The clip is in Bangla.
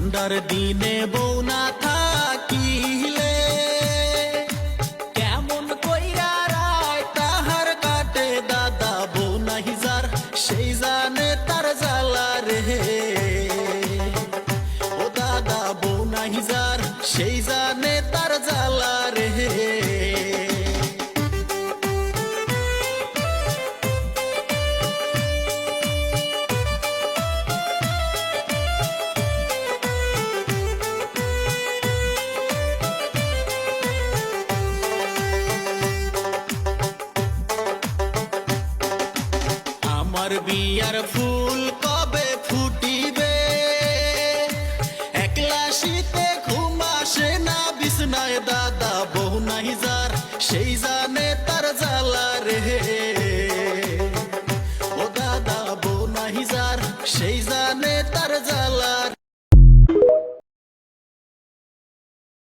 ঠান্ডার দিনে বউ না থাকিলে কেমন কইরা রায় তাহার কাটে দাদা, বউ নাহি যার সেই জানে তার জ্বালা রে। ও দাদা, বউ নাহি যার সেই জানে তার জ্বালা রে। আমার বিয়ার ফুল কবে ফুটিবে, একলা শীতে ঘুম আসে না বিছনায় দাদা, বউ নাহি যার সেই জানে তার জ্বালা রে। ও দাদা, বউ নাহি যার সেই জানে তার জ্বালা